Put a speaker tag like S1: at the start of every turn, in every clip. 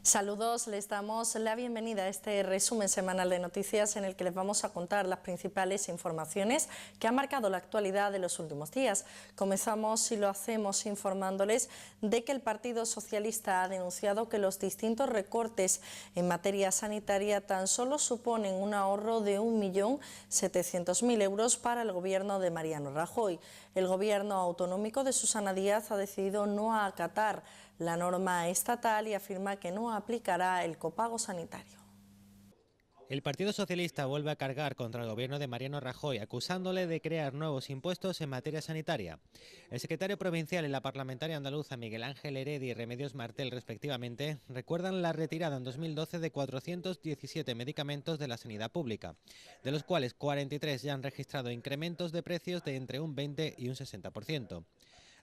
S1: Saludos, les damos la bienvenida a este resumen semanal de noticias en el que les vamos a contar las principales informaciones que han marcado la actualidad de los últimos días. Comenzamos y lo hacemos informándoles de que el Partido Socialista ha denunciado que los distintos recortes en materia sanitaria tan solo suponen un ahorro de 1.700.000 euros para el gobierno de Mariano Rajoy. El gobierno autonómico de Susana Díaz ha decidido no acatar la norma estatal y afirma que no aplicará el copago sanitario.
S2: El Partido Socialista vuelve a cargar contra el gobierno de Mariano Rajoy, acusándole de crear nuevos impuestos en materia sanitaria. El secretario provincial y la parlamentaria andaluza Miguel Ángel Heredia y Remedios Martel, respectivamente, recuerdan la retirada en 2012 de 417 medicamentos de la sanidad pública, de los cuales 43 ya han registrado incrementos de precios de entre un 20 y un 60%.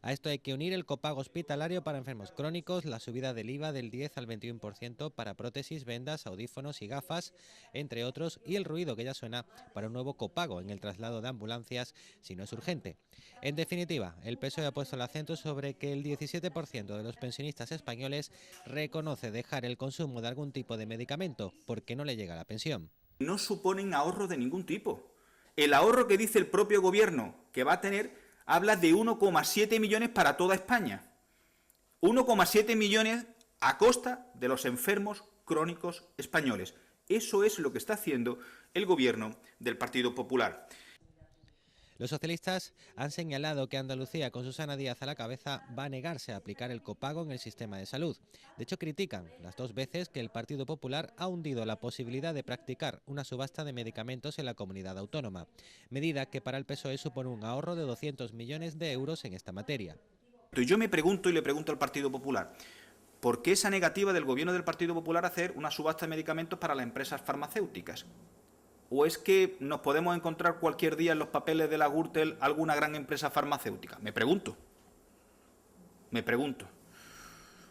S2: A esto hay que unir el copago hospitalario para enfermos crónicos, la subida del IVA del 10 al 21% para prótesis, vendas, audífonos y gafas, entre otros, y el ruido que ya suena para un nuevo copago en el traslado de ambulancias si no es urgente. En definitiva, el PSOE ha puesto el acento sobre que el 17% de los pensionistas españoles reconoce dejar el consumo de algún tipo de medicamento porque no le llega la pensión.
S3: No suponen ahorro de ningún tipo. El ahorro que dice el propio gobierno que va a tener habla de 1,7 millones para toda España. 1,7 millones a costa de los enfermos crónicos españoles. Eso es lo que está haciendo el gobierno del Partido Popular.
S2: Los socialistas han señalado que Andalucía, con Susana Díaz a la cabeza, va a negarse a aplicar el copago en el sistema de salud. De hecho, critican las dos veces que el Partido Popular ha hundido la posibilidad de practicar una subasta de medicamentos en la comunidad autónoma, medida que para el PSOE supone un ahorro de 200 millones de euros en esta materia.
S3: Yo me pregunto y le pregunto al Partido Popular, ¿por qué esa negativa del gobierno del Partido Popular a hacer una subasta de medicamentos para las empresas farmacéuticas? ¿O es que nos podemos encontrar cualquier día en los papeles de la Gürtel alguna gran empresa farmacéutica? Me pregunto.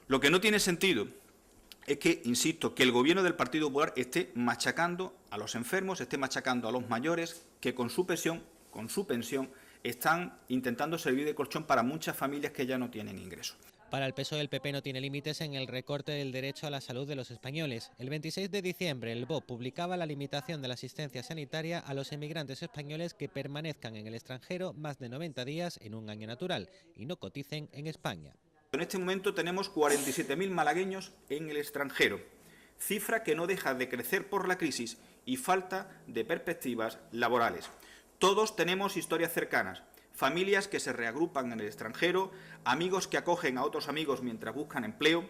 S3: Lo que no tiene sentido es que, insisto, que el gobierno del Partido Popular esté machacando a los enfermos, esté machacando a los mayores, que con su pensión están intentando servir de colchón para muchas familias que ya no tienen ingresos.
S2: Para el PSOE, el PP no tiene límites en el recorte del derecho a la salud de los españoles. El 26 de diciembre, el BOP publicaba la limitación de la asistencia sanitaria a los emigrantes españoles que permanezcan en el extranjero más de 90 días en un año natural y no coticen en España.
S3: En este momento tenemos 47.000 malagueños en el extranjero, cifra que no deja de crecer por la crisis y falta de perspectivas laborales. Todos tenemos historias cercanas. Familias que se reagrupan en el extranjero, amigos que acogen a otros amigos mientras buscan empleo.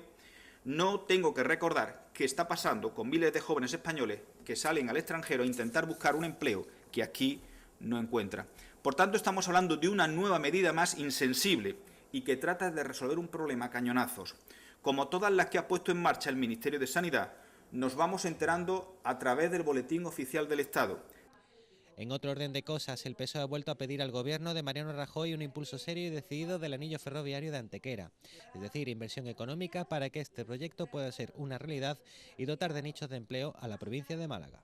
S3: No tengo que recordar qué está pasando con miles de jóvenes españoles que salen al extranjero a intentar buscar un empleo que aquí no encuentran. Por tanto, estamos hablando de una nueva medida más insensible y que trata de resolver un problema a cañonazos. Como todas las que ha puesto en marcha el Ministerio de Sanidad, nos vamos enterando a través del Boletín Oficial del Estado.
S2: En otro orden de cosas, el PSOE ha vuelto a pedir al gobierno de Mariano Rajoy un impulso serio y decidido del anillo ferroviario de Antequera, es decir, inversión económica para que este proyecto pueda ser una realidad y dotar de nichos de empleo a la provincia de Málaga.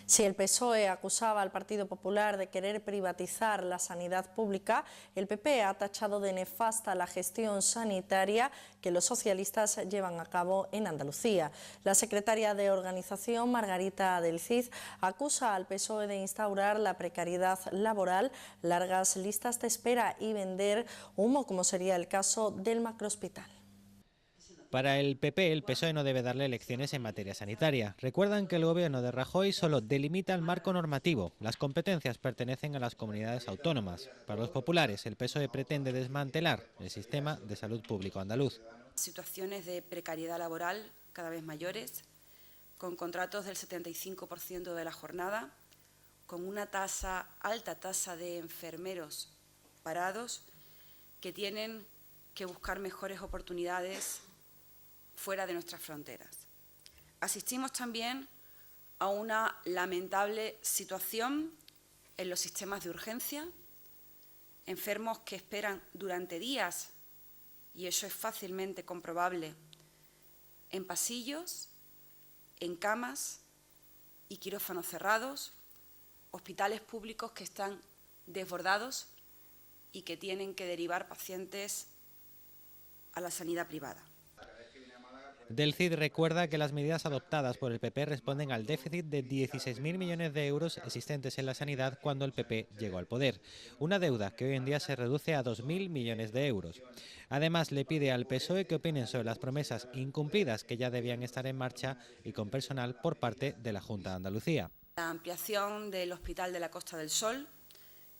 S1: Si el PSOE acusaba al Partido Popular de querer privatizar la sanidad pública, el PP ha tachado de nefasta la gestión sanitaria que los socialistas llevan a cabo en Andalucía. La secretaria de Organización, Margarita del Cid, acusa al PSOE de instaurar la precariedad laboral, largas listas de espera y vender humo, como sería el caso del macrohospital.
S2: Para el PP, el PSOE no debe darle lecciones en materia sanitaria. Recuerdan que el gobierno de Rajoy solo delimita el marco normativo. Las competencias pertenecen a las comunidades autónomas. Para los populares, el PSOE pretende desmantelar el sistema de salud público andaluz.
S4: Situaciones de precariedad laboral cada vez mayores, con contratos del 75% de la jornada, con una alta tasa de enfermeros parados que tienen que buscar mejores oportunidades fuera de nuestras fronteras. Asistimos también a una lamentable situación en los sistemas de urgencia, enfermos que esperan durante días, y eso es fácilmente comprobable, en pasillos, en camas y quirófanos cerrados, hospitales públicos que están desbordados y que tienen que derivar pacientes a la sanidad privada.
S2: Del CID recuerda que las medidas adoptadas por el PP responden al déficit de 16.000 millones de euros existentes en la sanidad cuando el PP llegó al poder, una deuda que hoy en día se reduce a 2.000 millones de euros. Además, le pide al PSOE que opinen sobre las promesas incumplidas que ya debían estar en marcha y con personal por parte de la Junta de Andalucía.
S4: La ampliación del Hospital de la Costa del Sol,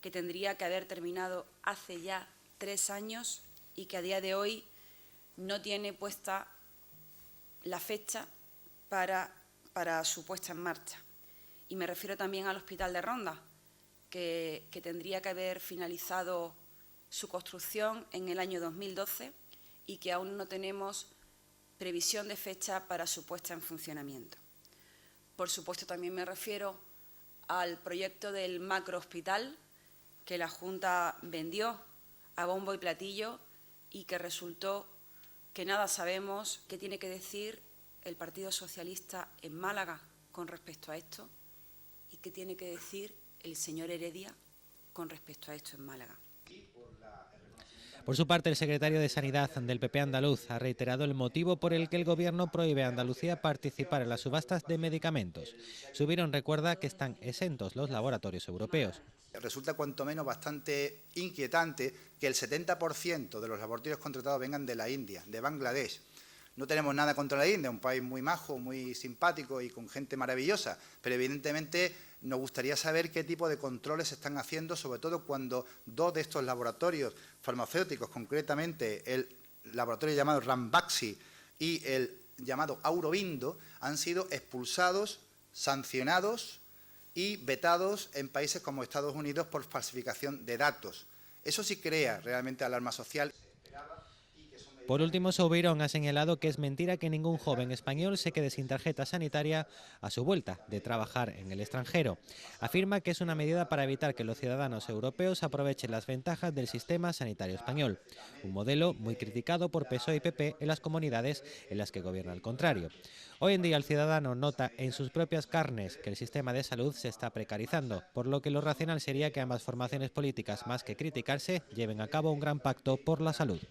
S4: que tendría que haber terminado hace ya 3 años y que a día de hoy no tiene puesta la fecha para su puesta en marcha. Y me refiero también al Hospital de Ronda, que tendría que haber finalizado su construcción en el año 2012 y que aún no tenemos previsión de fecha para su puesta en funcionamiento. Por supuesto, también me refiero al proyecto del macrohospital que la Junta vendió a bombo y platillo y que resultó que nada sabemos qué tiene que decir el Partido Socialista en Málaga con respecto a esto y qué tiene que decir el señor Heredia con respecto a esto en Málaga.
S2: Por su parte, el secretario de Sanidad del PP andaluz ha reiterado el motivo por el que el Gobierno prohíbe a Andalucía participar en las subastas de medicamentos. Subirón recuerda que están exentos los laboratorios europeos.
S5: Resulta cuanto menos bastante inquietante que el 70% de los laboratorios contratados vengan de la India, de Bangladesh. No tenemos nada contra la India, un país muy majo, muy simpático y con gente maravillosa, pero evidentemente nos gustaría saber qué tipo de controles se están haciendo, sobre todo cuando 2 de estos laboratorios farmacéuticos, concretamente el laboratorio llamado Ranbaxy y el llamado Aurobindo, han sido expulsados, sancionados y vetados en países como Estados Unidos por falsificación de datos. Eso sí crea realmente alarma social.
S2: Por último, Subirón ha señalado que es mentira que ningún joven español se quede sin tarjeta sanitaria a su vuelta de trabajar en el extranjero. Afirma que es una medida para evitar que los ciudadanos europeos aprovechen las ventajas del sistema sanitario español, un modelo muy criticado por PSOE y PP en las comunidades en las que gobierna el contrario. Hoy en día el ciudadano nota en sus propias carnes que el sistema de salud se está precarizando, por lo que lo racional sería que ambas formaciones políticas, más que criticarse, lleven a cabo un gran pacto por la salud.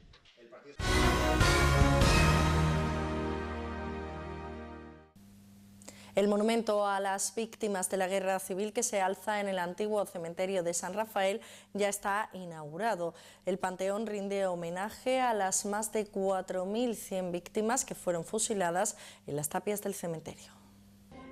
S1: El monumento a las víctimas de la guerra civil que se alza en el antiguo cementerio de San Rafael ya está inaugurado. El panteón rinde homenaje a las más de 4.100 víctimas que fueron fusiladas en las tapias del cementerio.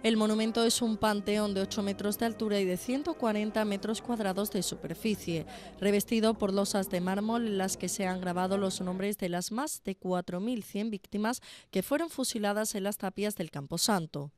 S1: El monumento es un panteón de 8 metros de altura y de 140 metros cuadrados de superficie, revestido por losas de mármol en las que se han grabado los nombres de las más de 4.100 víctimas que fueron fusiladas en las tapias del Camposanto.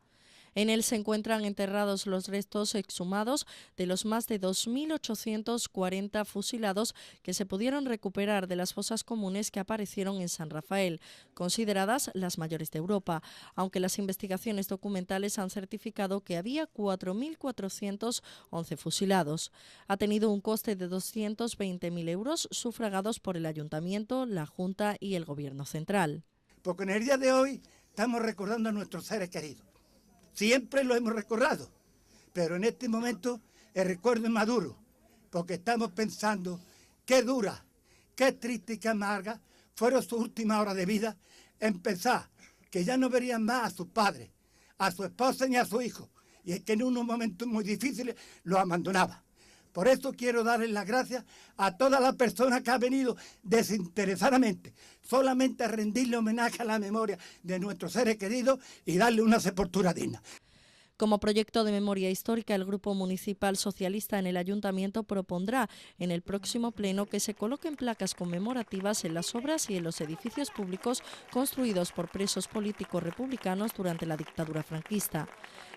S1: En él se encuentran enterrados los restos exhumados de los más de 2.840 fusilados que se pudieron recuperar de las fosas comunes que aparecieron en San Rafael, consideradas las mayores de Europa, aunque las investigaciones documentales han certificado que había 4.411 fusilados. Ha tenido un coste de 220.000 euros sufragados por el Ayuntamiento, la Junta y el Gobierno central.
S6: Porque en el día de hoy estamos recordando a nuestros seres queridos. Siempre lo hemos recordado, pero en este momento el recuerdo es maduro, porque estamos pensando qué dura, qué triste y qué amarga fueron sus últimas horas de vida en pensar que ya no verían más a sus padres, a su esposa ni a su hijo, y es que en unos momentos muy difíciles los abandonaba. Por eso quiero darles las gracias a todas las personas que han venido desinteresadamente, solamente a rendirle homenaje a la memoria de nuestros seres queridos y darle una sepultura digna.
S1: Como proyecto de memoria histórica, el Grupo Municipal Socialista en el Ayuntamiento propondrá en el próximo pleno que se coloquen placas conmemorativas en las obras y en los edificios públicos construidos por presos políticos republicanos durante la dictadura franquista.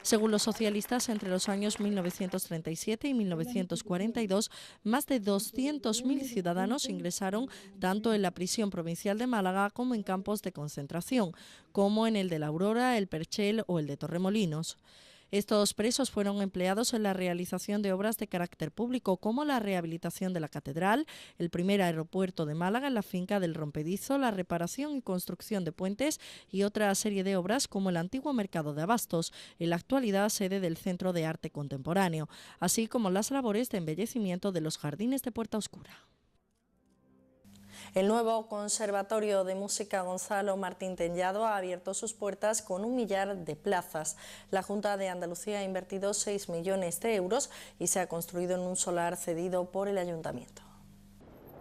S1: Según los socialistas, entre los años 1937 y 1942, más de 200.000 ciudadanos ingresaron tanto en la prisión provincial de Málaga como en campos de concentración, como en el de La Aurora, el Perchel o el de Torremolinos. Estos presos fueron empleados en la realización de obras de carácter público, como la rehabilitación de la catedral, el primer aeropuerto de Málaga en la finca del Rompedizo, la reparación y construcción de puentes y otra serie de obras como el antiguo mercado de abastos, en la actualidad sede del Centro de Arte Contemporáneo, así como las labores de embellecimiento de los jardines de Puerta Oscura. El nuevo Conservatorio de Música Gonzalo Martín Tellado ha abierto sus puertas con 1 millar de plazas. La Junta de Andalucía ha invertido 6 millones de euros y se ha construido en un solar cedido por el Ayuntamiento.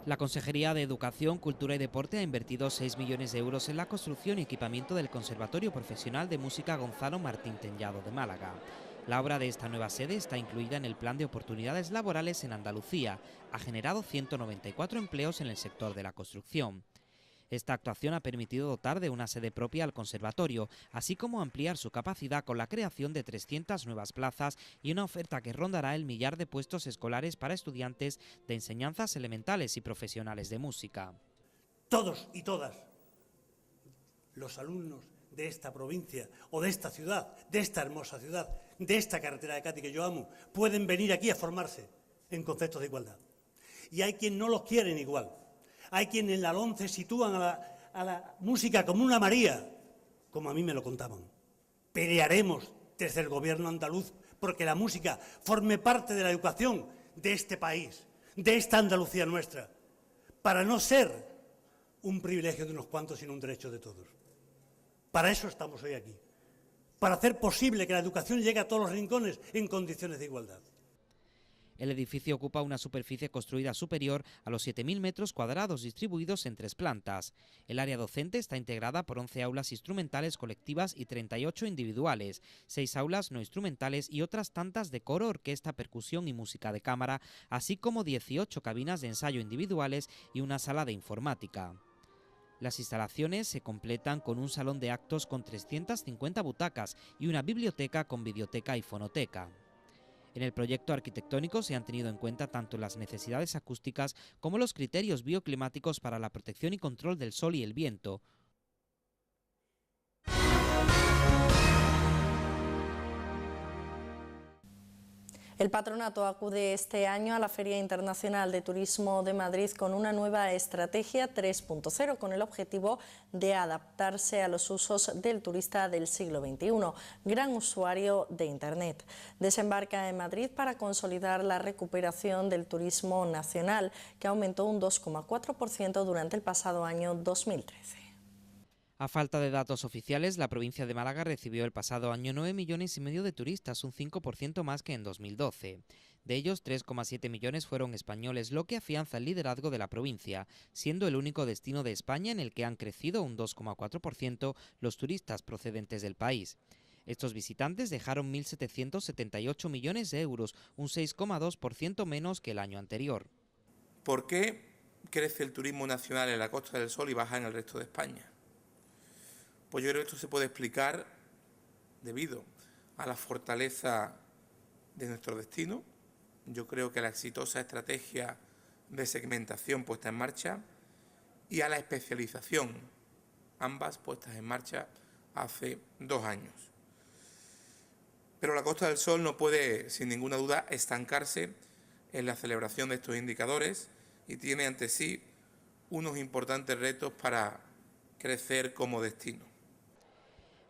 S7: La Consejería de Educación, Cultura y Deporte ha invertido 6 millones de euros en la construcción y equipamiento del Conservatorio Profesional de Música Gonzalo Martín Tellado de Málaga. La obra de esta nueva sede está incluida en el Plan de Oportunidades Laborales en Andalucía. Ha generado 194 empleos en el sector de la construcción. Esta actuación ha permitido dotar de una sede propia al conservatorio, así como ampliar su capacidad con la creación de 300 nuevas plazas y una oferta que rondará el millar de puestos escolares para estudiantes de enseñanzas elementales y profesionales de música.
S8: Todos y todas los alumnos de esta provincia o de esta ciudad, de esta hermosa ciudad, de esta carretera de Cádiz que yo amo, pueden venir aquí a formarse en conceptos de igualdad. Y hay quien no los quieren igual. Hay quienes en la LOMCE sitúan a la música como una María, como a mí me lo contaban. Pelearemos desde el gobierno andaluz porque la música forme parte de la educación de este país, de esta Andalucía nuestra, para no ser un privilegio de unos cuantos, sino un derecho de todos. Para eso estamos hoy aquí, para hacer posible que la educación llegue a todos los rincones en condiciones de igualdad.
S7: El edificio ocupa una superficie construida superior a los 7.000 metros cuadrados distribuidos en 3 plantas. El área docente está integrada por 11 aulas instrumentales colectivas y 38 individuales, 6 aulas no instrumentales y otras tantas de coro, orquesta, percusión y música de cámara, así como 18 cabinas de ensayo individuales y una sala de informática. Las instalaciones se completan con un salón de actos con 350 butacas y una biblioteca con videoteca y fonoteca. En el proyecto arquitectónico se han tenido en cuenta tanto las necesidades acústicas como los criterios bioclimáticos para la protección y control del sol y el viento.
S1: El patronato acude este año a la Feria Internacional de Turismo de Madrid con una nueva estrategia 3.0 con el objetivo de adaptarse a los usos del turista del siglo XXI, gran usuario de Internet. Desembarca en Madrid para consolidar la recuperación del turismo nacional, que aumentó un 2,4% durante el pasado año 2013.
S7: A falta de datos oficiales, la provincia de Málaga recibió el pasado año 9,5 millones de turistas, un 5% más que en 2012. De ellos, 3,7 millones fueron españoles, lo que afianza el liderazgo de la provincia, siendo el único destino de España en el que han crecido un 2,4% los turistas procedentes del país. Estos visitantes dejaron 1.778 millones de euros, un 6,2% menos que el año anterior.
S9: ¿Por qué crece el turismo nacional en la Costa del Sol y baja en el resto de España? Pues yo creo que esto se puede explicar debido a la fortaleza de nuestro destino. Yo creo que la exitosa estrategia de segmentación puesta en marcha y a la especialización, ambas puestas en marcha hace 2 años. Pero la Costa del Sol no puede, sin ninguna duda, estancarse en la celebración de estos indicadores y tiene ante sí unos importantes retos para crecer como destino.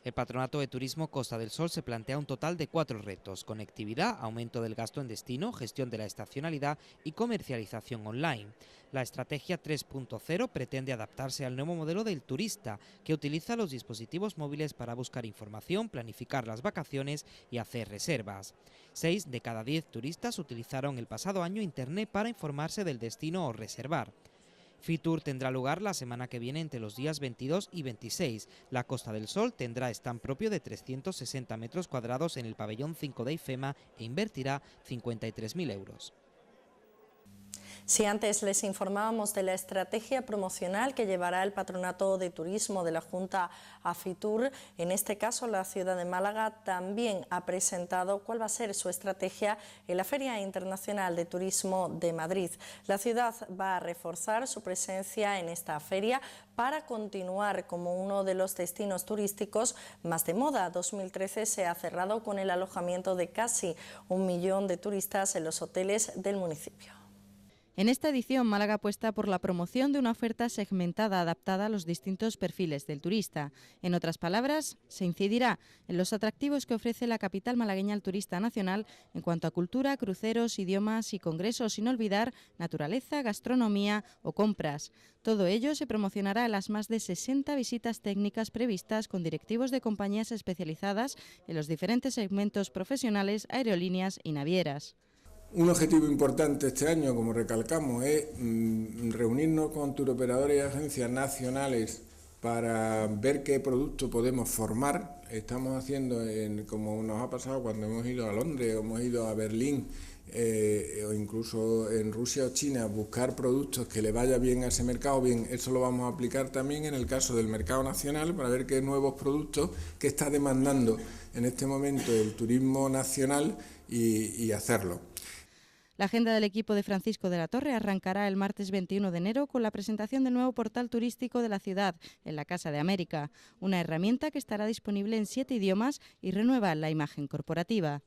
S7: El Patronato de Turismo Costa del Sol se plantea un total de 4 retos: conectividad, aumento del gasto en destino, gestión de la estacionalidad y comercialización online. La estrategia 3.0 pretende adaptarse al nuevo modelo del turista, que utiliza los dispositivos móviles para buscar información, planificar las vacaciones y hacer reservas. 6 de cada 10 turistas utilizaron el pasado año Internet para informarse del destino o reservar. Fitur tendrá lugar la semana que viene entre los días 22 y 26. La Costa del Sol tendrá stand propio de 360 metros cuadrados en el pabellón 5 de IFEMA e invertirá 53.000 euros.
S1: Si antes les informábamos de la estrategia promocional que llevará el Patronato de Turismo de la Junta a Fitur, en este caso la ciudad de Málaga también ha presentado cuál va a ser su estrategia en la Feria Internacional de Turismo de Madrid. La ciudad va a reforzar su presencia en esta feria para continuar como uno de los destinos turísticos más de moda. 2013 se ha cerrado con el alojamiento de casi 1 millón de turistas en los hoteles del municipio.
S10: En esta edición, Málaga apuesta por la promoción de una oferta segmentada adaptada a los distintos perfiles del turista. En otras palabras, se incidirá en los atractivos que ofrece la capital malagueña al turista nacional en cuanto a cultura, cruceros, idiomas y congresos, sin olvidar naturaleza, gastronomía o compras. Todo ello se promocionará en las más de 60 visitas técnicas previstas con directivos de compañías especializadas en los diferentes segmentos profesionales, aerolíneas y navieras.
S11: Un objetivo importante este año, como recalcamos, es reunirnos con turoperadores y agencias nacionales para ver qué producto podemos formar. Estamos haciendo, como nos ha pasado cuando hemos ido a Londres, o hemos ido a Berlín, o incluso en Rusia o China, buscar productos que le vaya bien a ese mercado. Bien, eso lo vamos a aplicar también en el caso del mercado nacional para ver qué nuevos productos que está demandando en este momento el turismo nacional y hacerlo.
S10: La agenda del equipo de Francisco de la Torre arrancará el martes 21 de enero con la presentación del nuevo portal turístico de la ciudad en la Casa de América, una herramienta que estará disponible en 7 idiomas y renueva la imagen corporativa.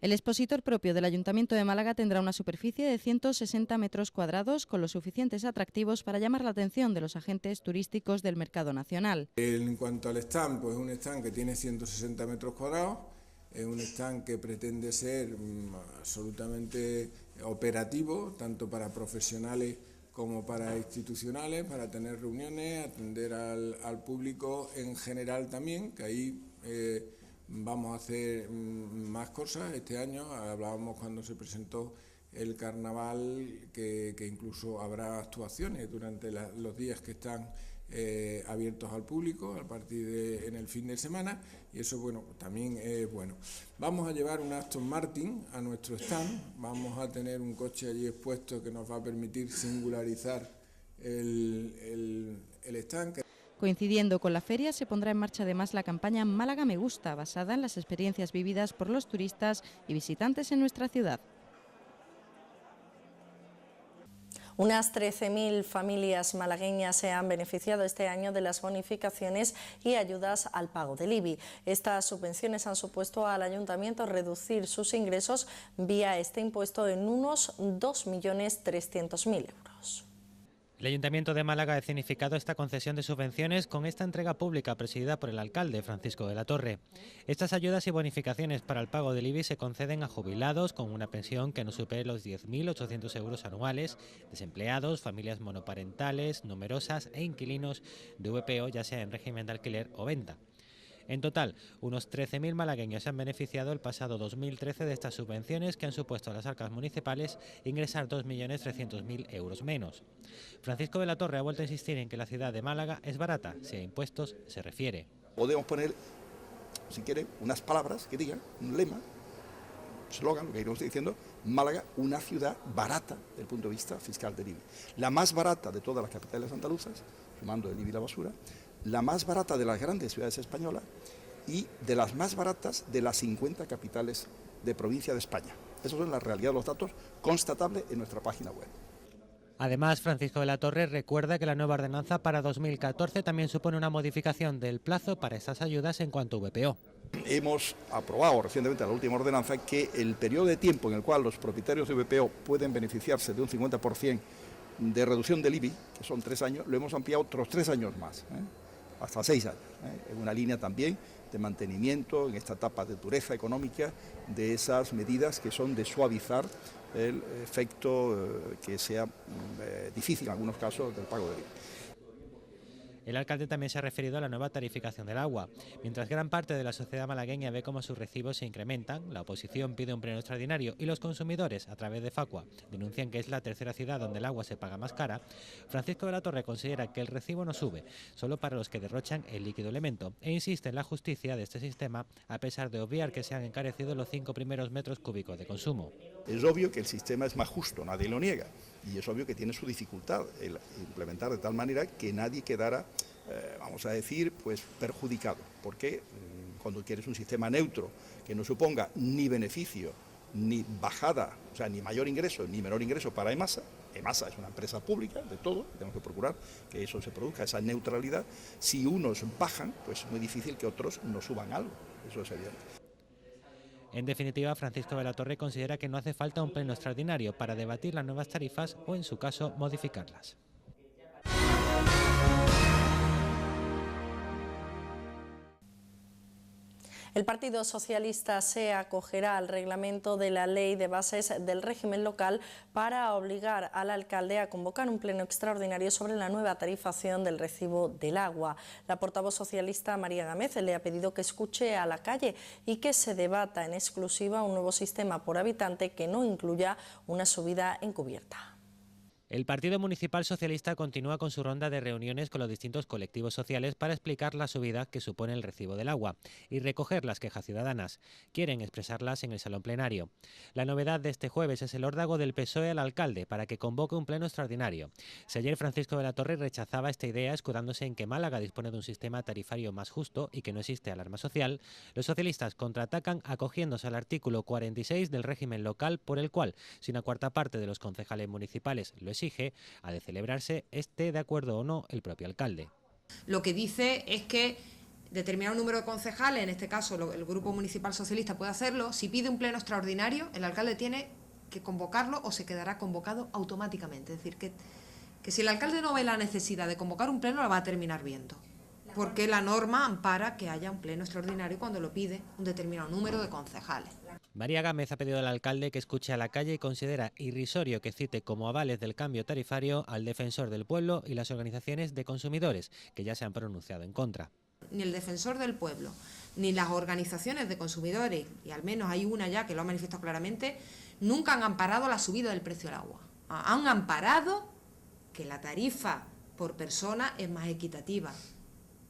S10: El expositor propio del Ayuntamiento de Málaga tendrá una superficie de 160 metros cuadrados con los suficientes atractivos para llamar la atención de los agentes turísticos del mercado nacional.
S11: En cuanto al stand, pues es un stand que tiene 160 metros cuadrados. Es un stand que pretende ser absolutamente operativo, tanto para profesionales como para institucionales, para tener reuniones, atender al público en general también, que ahí vamos a hacer más cosas. Este año hablábamos cuando se presentó el carnaval que incluso habrá actuaciones durante los días que están abiertos al público a partir de en el fin de semana, y eso también es bueno. Vamos a llevar un Aston Martin a nuestro stand, vamos a tener un coche allí expuesto que nos va a permitir singularizar el stand.
S10: Coincidiendo con la feria, se pondrá en marcha además la campaña Málaga me gusta, basada en las experiencias vividas por los turistas y visitantes en nuestra ciudad.
S1: Unas 13.000 familias malagueñas se han beneficiado este año de las bonificaciones y ayudas al pago del IBI. Estas subvenciones han supuesto al ayuntamiento reducir sus ingresos vía este impuesto en unos 2.300.000 euros.
S2: El Ayuntamiento de Málaga ha escenificado esta concesión de subvenciones con esta entrega pública presidida por el alcalde Francisco de la Torre. Estas ayudas y bonificaciones para el pago del IBI se conceden a jubilados con una pensión que no supere los 10.800 euros anuales, desempleados, familias monoparentales, numerosas e inquilinos de VPO, ya sea en régimen de alquiler o venta. En total, unos 13.000 malagueños se han beneficiado el pasado 2013 de estas subvenciones que han supuesto a las arcas municipales ingresar 2.300.000 euros menos. Francisco de la Torre ha vuelto a insistir en que la ciudad de Málaga es barata, si a impuestos se refiere.
S12: Podemos poner, si quiere, unas palabras que digan, un lema, un eslogan, lo que iremos diciendo: Málaga, una ciudad barata desde el punto de vista fiscal del IBI. La más barata de todas las capitales andaluzas, sumando el IBI y la basura, la más barata de las grandes ciudades españolas y de las más baratas de las 50 capitales de provincia de España. Eso es la realidad de los datos constatables en nuestra página web.
S2: Además, Francisco de la Torre recuerda que la nueva ordenanza para 2014 también supone una modificación del plazo para estas ayudas en cuanto a VPO.
S12: Hemos aprobado recientemente la última ordenanza que el periodo de tiempo en el cual los propietarios de VPO pueden beneficiarse de un 50% de reducción del IBI, que son 3 años, lo hemos ampliado otros 3 años más, hasta 6 años. En una línea también de mantenimiento en esta etapa de dureza económica de esas medidas que son de suavizar el efecto que sea difícil en algunos casos del pago del IBI.
S2: El alcalde también se ha referido a la nueva tarificación del agua. Mientras gran parte de la sociedad malagueña ve cómo sus recibos se incrementan, la oposición pide un pleno extraordinario y los consumidores, a través de Facua, denuncian que es la tercera ciudad donde el agua se paga más cara. Francisco de la Torre considera que el recibo no sube, solo para los que derrochan el líquido elemento, e insiste en la justicia de este sistema, a pesar de obviar que se han encarecido los 5 primeros metros cúbicos de consumo.
S12: Es obvio que el sistema es más justo, nadie lo niega, y es obvio que tiene su dificultad el implementar de tal manera que nadie quedara, vamos a decir, pues perjudicado, porque cuando quieres un sistema neutro que no suponga ni beneficio, ni bajada, o sea, ni mayor ingreso, ni menor ingreso para EMASA es una empresa pública de todo, tenemos que procurar que eso se produzca, esa neutralidad. Si unos bajan, pues es muy difícil que otros no suban algo, eso es evidente.
S2: En definitiva, Francisco de la Torre considera que no hace falta un pleno extraordinario para debatir las nuevas tarifas o, en su caso, modificarlas.
S1: El Partido Socialista se acogerá al reglamento de la Ley de Bases del Régimen Local para obligar al alcalde a convocar un pleno extraordinario sobre la nueva tarifación del recibo del agua. La portavoz socialista María Gámez le ha pedido que escuche a la calle y que se debata en exclusiva un nuevo sistema por habitante que no incluya una subida encubierta.
S2: El Partido Municipal Socialista continúa con su ronda de reuniones con los distintos colectivos sociales para explicar la subida que supone el recibo del agua y recoger las quejas ciudadanas. Quieren expresarlas en el salón plenario. La novedad de este jueves es el órdago del PSOE al alcalde para que convoque un pleno extraordinario. Si ayer Francisco de la Torre rechazaba esta idea escudándose en que Málaga dispone de un sistema tarifario más justo y que no existe alarma social, los socialistas contraatacan acogiéndose al artículo 46 del régimen local por el cual, si una cuarta parte de los concejales municipales lo exige, ha de celebrarse, esté de acuerdo o no el propio alcalde.
S13: Lo que dice es que determinado número de concejales, en este caso el Grupo Municipal Socialista puede hacerlo, si pide un pleno extraordinario, el alcalde tiene que convocarlo o se quedará convocado automáticamente. Es decir, que si el alcalde no ve la necesidad de convocar un pleno, la va a terminar viendo. Porque la norma ampara que haya un pleno extraordinario cuando lo pide un determinado número de concejales.
S2: María Gámez ha pedido al alcalde que escuche a la calle y considera irrisorio que cite como avales del cambio tarifario al Defensor del Pueblo y las organizaciones de consumidores, que ya se han pronunciado en contra.
S13: Ni el Defensor del Pueblo, ni las organizaciones de consumidores, y al menos hay una ya que lo ha manifestado claramente, nunca han amparado la subida del precio del agua. Han amparado que la tarifa por persona es más equitativa,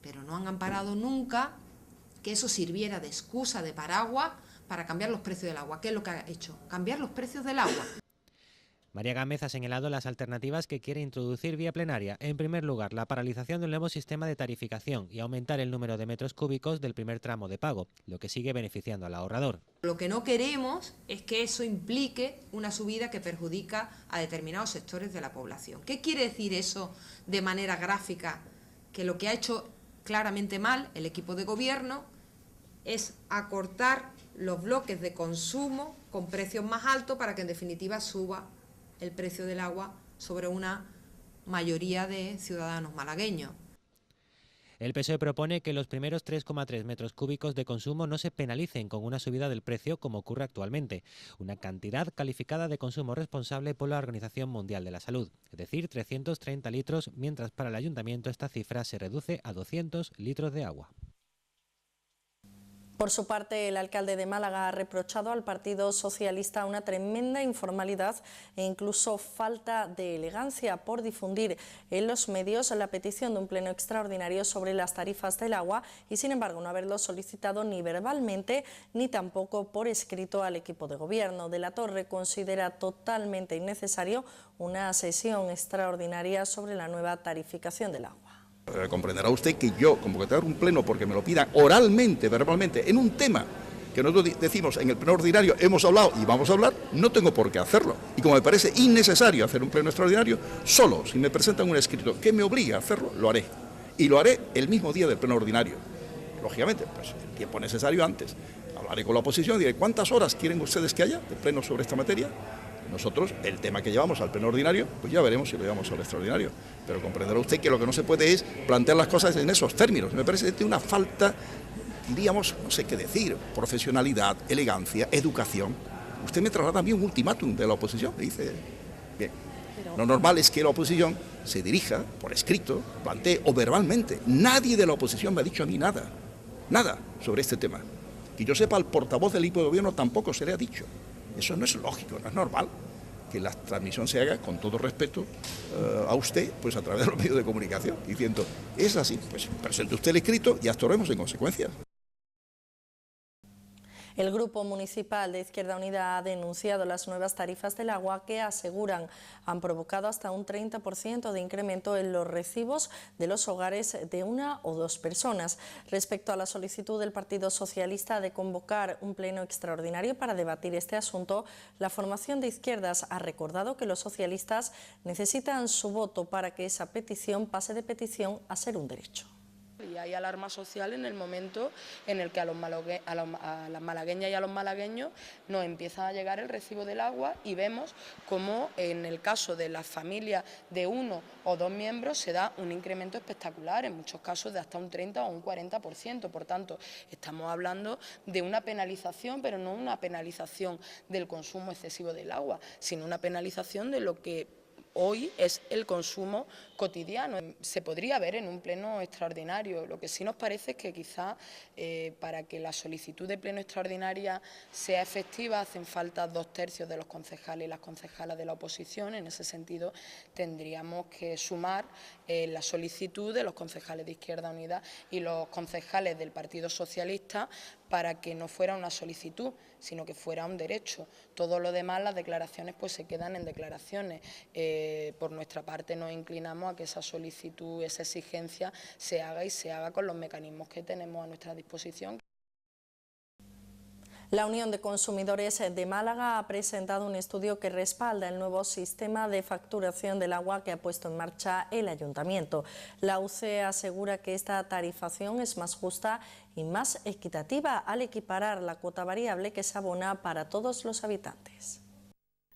S13: pero no han amparado nunca que eso sirviera de excusa, de paraguas, para cambiar los precios del agua. ¿Qué es lo que ha hecho? Cambiar los precios del agua.
S2: María Gámez ha señalado las alternativas que quiere introducir vía plenaria. En primer lugar, la paralización del nuevo sistema de tarificación y aumentar el número de metros cúbicos del primer tramo de pago, lo que sigue beneficiando al ahorrador.
S13: Lo que no queremos es que eso implique una subida que perjudica a determinados sectores de la población. ¿Qué quiere decir eso de manera gráfica? Que lo que ha hecho claramente mal el equipo de gobierno es acortar los bloques de consumo con precios más altos para que en definitiva suba el precio del agua sobre una mayoría de ciudadanos malagueños.
S2: El PSOE propone que los primeros 3,3 metros cúbicos de consumo no se penalicen con una subida del precio como ocurre actualmente, una cantidad calificada de consumo responsable por la Organización Mundial de la Salud, es decir, 330 litros, mientras para el ayuntamiento esta cifra se reduce a 200 litros de agua.
S1: Por su parte, el alcalde de Málaga ha reprochado al Partido Socialista una tremenda informalidad e incluso falta de elegancia por difundir en los medios la petición de un pleno extraordinario sobre las tarifas del agua y, sin embargo, no haberlo solicitado ni verbalmente ni tampoco por escrito al equipo de gobierno. De la Torre considera totalmente innecesario una sesión extraordinaria sobre la nueva tarificación del agua.
S12: Comprenderá usted que yo convocar un pleno porque me lo pidan oralmente, verbalmente, en un tema que nosotros decimos en el pleno ordinario hemos hablado y vamos a hablar, no tengo por qué hacerlo. Y como me parece innecesario hacer un pleno extraordinario, solo si me presentan un escrito que me obliga a hacerlo, lo haré. Y lo haré el mismo día del pleno ordinario. Lógicamente, pues el tiempo necesario antes. Hablaré con la oposición y diré, ¿cuántas horas quieren ustedes que haya de pleno sobre esta materia? Nosotros, el tema que llevamos al pleno ordinario, pues ya veremos si lo llevamos al extraordinario. Pero comprenderá usted que lo que no se puede es plantear las cosas en esos términos. Me parece que tiene una falta, diríamos, no sé qué decir, profesionalidad, elegancia, educación. Usted me traslada a mí un ultimátum de la oposición, me dice, bien, lo normal es que la oposición se dirija por escrito, plantee o verbalmente. Nadie de la oposición me ha dicho a mí nada sobre este tema. Que yo sepa, al portavoz del equipo de gobierno tampoco se le ha dicho. Eso no es lógico, no es normal que la transmisión se haga con todo respeto a usted, pues a través de los medios de comunicación, diciendo, es así, pues presente usted el escrito y actuaremos en consecuencia.
S1: El Grupo Municipal de Izquierda Unida ha denunciado las nuevas tarifas del agua que aseguran han provocado hasta un 30% de incremento en los recibos de los hogares de una o dos personas. Respecto a la solicitud del Partido Socialista de convocar un pleno extraordinario para debatir este asunto, la formación de izquierdas ha recordado que los socialistas necesitan su voto para que esa petición pase de petición a ser un derecho.
S14: Y hay alarma social en el momento en el que a las malagueñas y a los malagueños nos empieza a llegar el recibo del agua y vemos cómo en el caso de las familias de 1 o 2 miembros se da un incremento espectacular, en muchos casos de hasta un 30 o un 40%. Por tanto, estamos hablando de una penalización, pero no una penalización del consumo excesivo del agua, sino una penalización de lo que hoy es el consumo cotidiano. Se podría ver en un pleno extraordinario. Lo que sí nos parece es que quizá para que la solicitud de pleno extraordinaria sea efectiva hacen falta 2/3 de los concejales y las concejalas de la oposición. En ese sentido tendríamos que sumar la solicitud de los concejales de Izquierda Unida y los concejales del Partido Socialista para que no fuera una solicitud, sino que fuera un derecho. Todo lo demás, las declaraciones, pues se quedan en declaraciones. Por nuestra parte nos inclinamos a que esa solicitud, esa exigencia se haga y se haga con los mecanismos que tenemos a nuestra disposición.
S1: La Unión de Consumidores de Málaga ha presentado un estudio que respalda el nuevo sistema de facturación del agua que ha puesto en marcha el Ayuntamiento. La UCE asegura que esta tarifación es más justa y más equitativa al equiparar la cuota variable que se abona para todos los habitantes.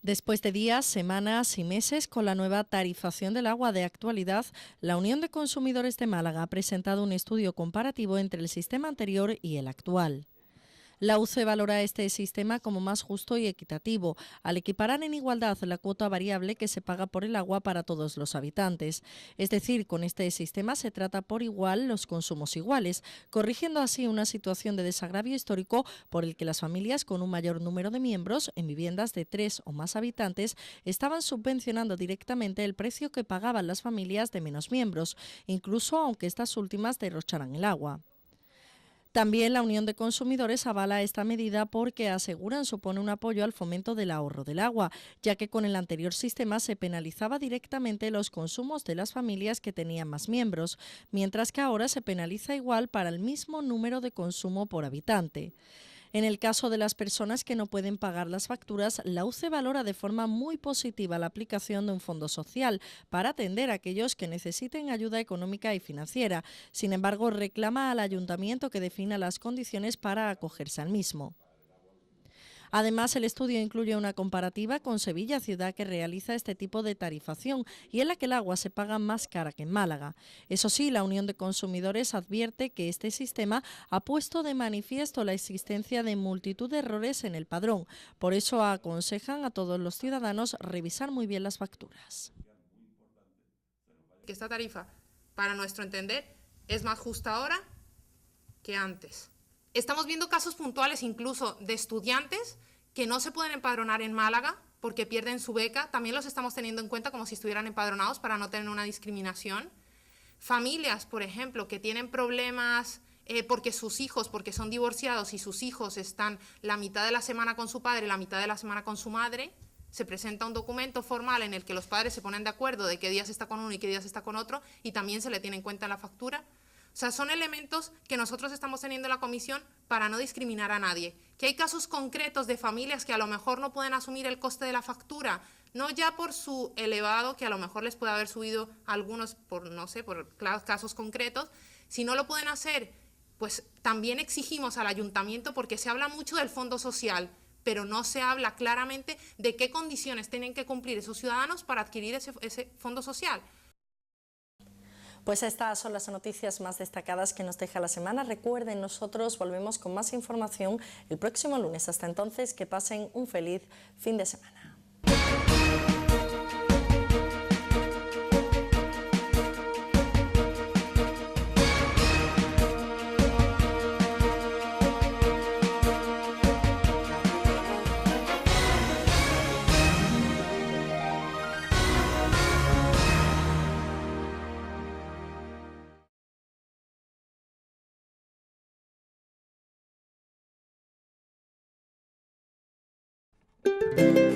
S1: Después de días, semanas y meses con la nueva tarifación del agua de actualidad, la Unión de Consumidores de Málaga ha presentado un estudio comparativo entre el sistema anterior y el actual. La UCE valora este sistema como más justo y equitativo, al equiparar en igualdad la cuota variable que se paga por el agua para todos los habitantes. Es decir, con este sistema se trata por igual los consumos iguales, corrigiendo así una situación de desagravio histórico por el que las familias con un mayor número de miembros en viviendas de 3 o más habitantes estaban subvencionando directamente el precio que pagaban las familias de menos miembros, incluso aunque estas últimas derrocharan el agua. También la Unión de Consumidores avala esta medida porque aseguran supone un apoyo al fomento del ahorro del agua, ya que con el anterior sistema se penalizaba directamente los consumos de las familias que tenían más miembros, mientras que ahora se penaliza igual para el mismo número de consumo por habitante. En el caso de las personas que no pueden pagar las facturas, la UCE valora de forma muy positiva la aplicación de un fondo social para atender a aquellos que necesiten ayuda económica y financiera. Sin embargo, reclama al Ayuntamiento que defina las condiciones para acogerse al mismo. Además, el estudio incluye una comparativa con Sevilla, ciudad que realiza este tipo de tarifación y en la que el agua se paga más cara que en Málaga. Eso sí, la Unión de Consumidores advierte que este sistema ha puesto de manifiesto la existencia de multitud de errores en el padrón. Por eso aconsejan a todos los ciudadanos revisar muy bien las facturas.
S13: Que esta tarifa, para nuestro entender, es más justa ahora que antes. Estamos viendo casos puntuales incluso de estudiantes que no se pueden empadronar en Málaga porque pierden su beca. También los estamos teniendo en cuenta como si estuvieran empadronados para no tener una discriminación. Familias, por ejemplo, que tienen problemas porque sus hijos, porque son divorciados y sus hijos están la mitad de la semana con su padre y la mitad de la semana con su madre. Se presenta un documento formal en el que los padres se ponen de acuerdo de qué días está con uno y qué días está con otro y también se le tiene en cuenta en la factura. O sea, son elementos que nosotros estamos teniendo en la comisión para no discriminar a nadie. Que hay casos concretos de familias que a lo mejor no pueden asumir el coste de la factura, no ya por su elevado, que a lo mejor les puede haber subido algunos por, no sé, por casos concretos. Si no lo pueden hacer, pues también exigimos al ayuntamiento, porque se habla mucho del fondo social, pero no se habla claramente de qué condiciones tienen que cumplir esos ciudadanos para adquirir ese fondo social.
S1: Pues estas son las noticias más destacadas que nos deja la semana. Recuerden, nosotros volvemos con más información el próximo lunes. Hasta entonces, que pasen un feliz fin de semana.
S15: Thank you.